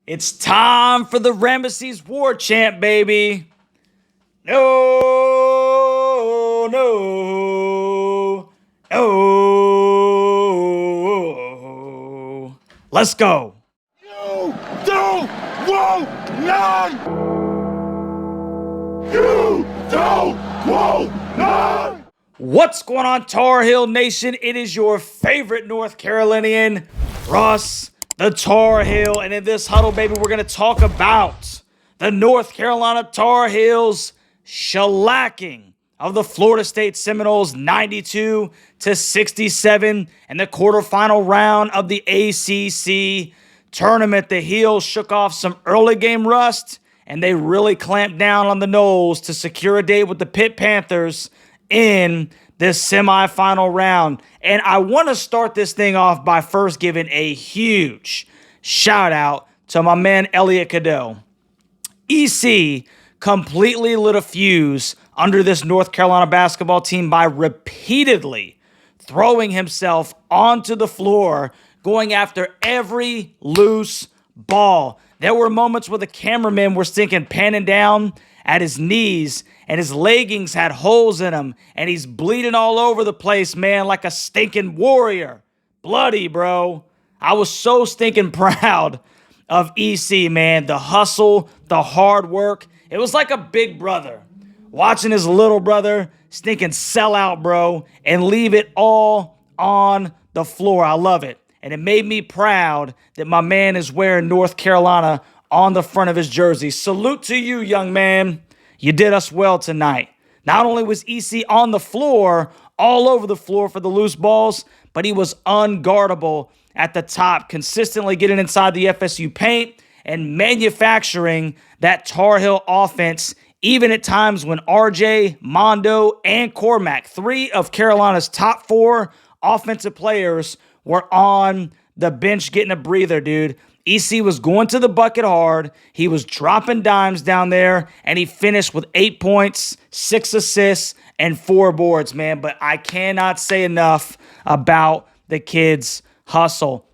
It's time for the Ramesses War Chant, baby. No, no, no. Let's go. You don't want none. You don't want none. What's going on, Tar Heel Nation? It is your favorite North Carolinian, Russ, the Tar Heel. And in this huddle, baby, we're going to talk about the North Carolina Tar Heels shellacking of the Florida State Seminoles 92-67 in the quarterfinal round of the ACC tournament. The Heels shook off some early game rust, and they really clamped down on the Noles to secure a date with the Pitt Panthers in this semifinal round. And I want to start this thing off by first giving a huge shout out to my man Elliot Cadeau. EC completely lit a fuse under this North Carolina basketball team by repeatedly throwing himself onto the floor, going after every loose ball. There were moments where the cameramen were stinking panning down at his knees, and his leggings had holes in them, and he's bleeding all over the place, man, like a stinking warrior. Bloody, bro. I was so stinking proud of EC, man. The hustle, the hard work. It was like a big brother watching his little brother stinking sell out, bro, and leave it all on the floor. I love it. And it made me proud that my man is wearing North Carolina on the front of his jersey. Salute to you, young man. You did us well tonight. Not only was EC on the floor, all over the floor for the loose balls, but he was unguardable at the top, consistently getting inside the FSU paint and manufacturing that Tar Heel offense, even at times when RJ, Mondo, and Cormac, three of Carolina's top four offensive players, were on the bench getting a breather, dude. EC was going to the bucket hard. He was dropping dimes down there, and he finished with 8 points, 6 assists, and 4 boards, man. But I cannot say enough about the kid's hustle.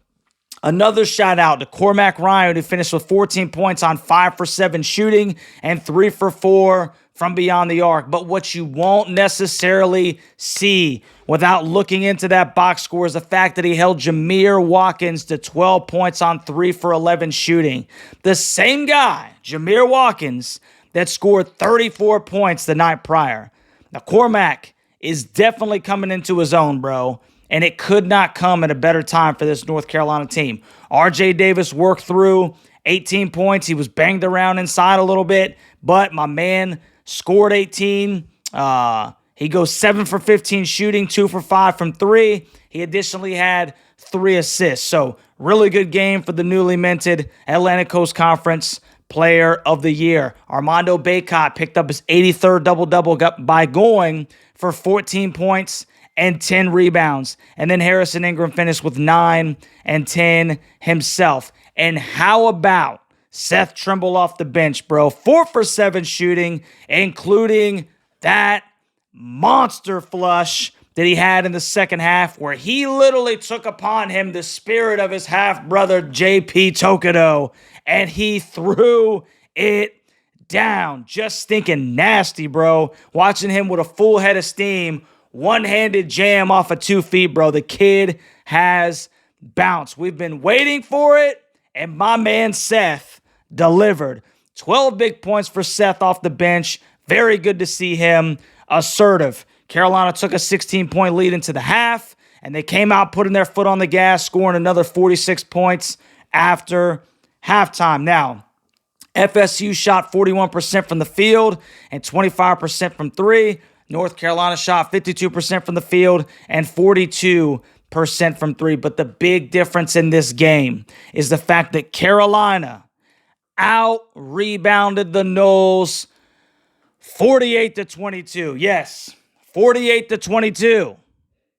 Another shout out to Cormac Ryan, who finished with 14 points on 5 for 7 shooting and 3 for 4 from beyond the arc. But what you won't necessarily see without looking into that box score is the fact that he held Jameer Watkins to 12 points on 3 for 11 shooting. The same guy, Jameer Watkins, that scored 34 points the night prior. Now, Cormac is definitely coming into his own, bro, and it could not come at a better time for this North Carolina team. RJ Davis worked through 18 points. He was banged around inside a little bit, but my man scored 18. He goes 7 for 15 shooting, 2 for 5 from 3. He additionally had 3 assists. So really good game for the newly minted Atlantic Coast Conference Player of the Year. Armando Bacot picked up his 83rd double-double by going for 14 points and 10 rebounds. And then Harrison Ingram finished with 9 and 10 himself. And how about Seth Trimble off the bench, bro? 4 for 7 shooting, including that monster flush that he had in the second half, where he literally took upon him the spirit of his half-brother, J.P. Tokedo, and he threw it down. Just stinking nasty, bro. Watching him with a full head of steam, one-handed jam off of 2 feet, bro. The kid has bounced. We've been waiting for it, and my man Seth delivered. 12 big points for Seth off the bench. Very good to see him assertive. Carolina took a 16-point lead into the half, and they came out putting their foot on the gas, scoring another 46 points after halftime. Now, FSU shot 41% from the field and 25% from 3. North Carolina shot 52% from the field and 42% from 3. But the big difference in this game is the fact that Carolina out-rebounded the Noles 48-22. Yes, 48-22.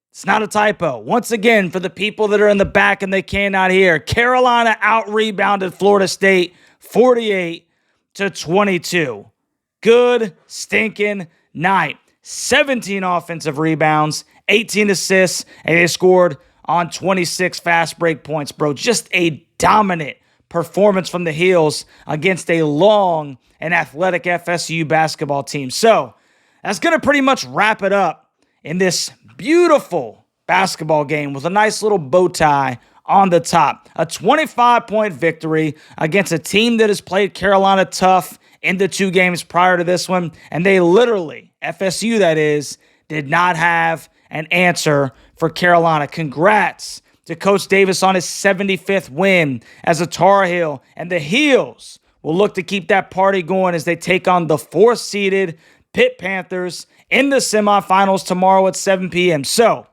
It's not a typo. Once again, for the people that are in the back and they cannot hear, Carolina out-rebounded Florida State 48-22. Good stinking night. 17 offensive rebounds, 18 assists, and they scored on 26 fast break points, bro. Just a dominant performance from the Heels against a long and athletic FSU basketball team. So that's going to pretty much wrap it up in this beautiful basketball game with a nice little bow tie on the top. A 25-point victory against a team that has played Carolina tough in the 2 games prior to this one. And they literally, FSU that is, did not have an answer for Carolina. Congrats to Coach Davis on his 75th win as a Tar Heel. And the Heels will look to keep that party going as they take on the 4th-seeded Pitt Panthers in the semifinals tomorrow at 7 p.m. So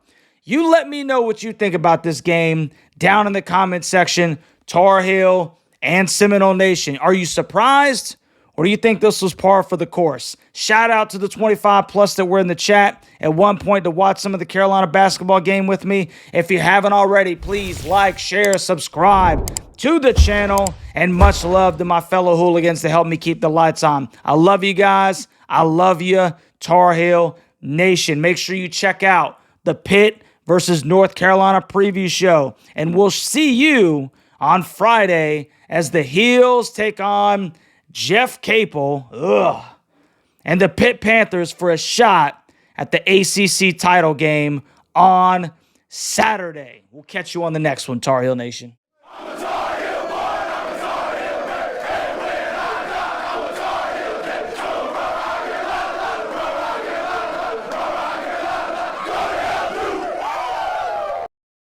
you let me know what you think about this game down in the comment section, Tar Heel and Seminole Nation. Are you surprised? Or do you think this was par for the course? Shout out to the 25 plus that were in the chat at one point to watch some of the Carolina basketball game with me. If you haven't already, please like, share, subscribe to the channel, and much love to my fellow hooligans to help me keep the lights on. I love you guys. I love you, Tar Heel Nation. Make sure you check out the Pitt versus North Carolina preview show, and we'll see you on Friday as the Heels take on Jeff Capel and the Pitt Panthers for a shot at the ACC title game on Saturday. We'll catch you on the next one, Tar Heel Nation.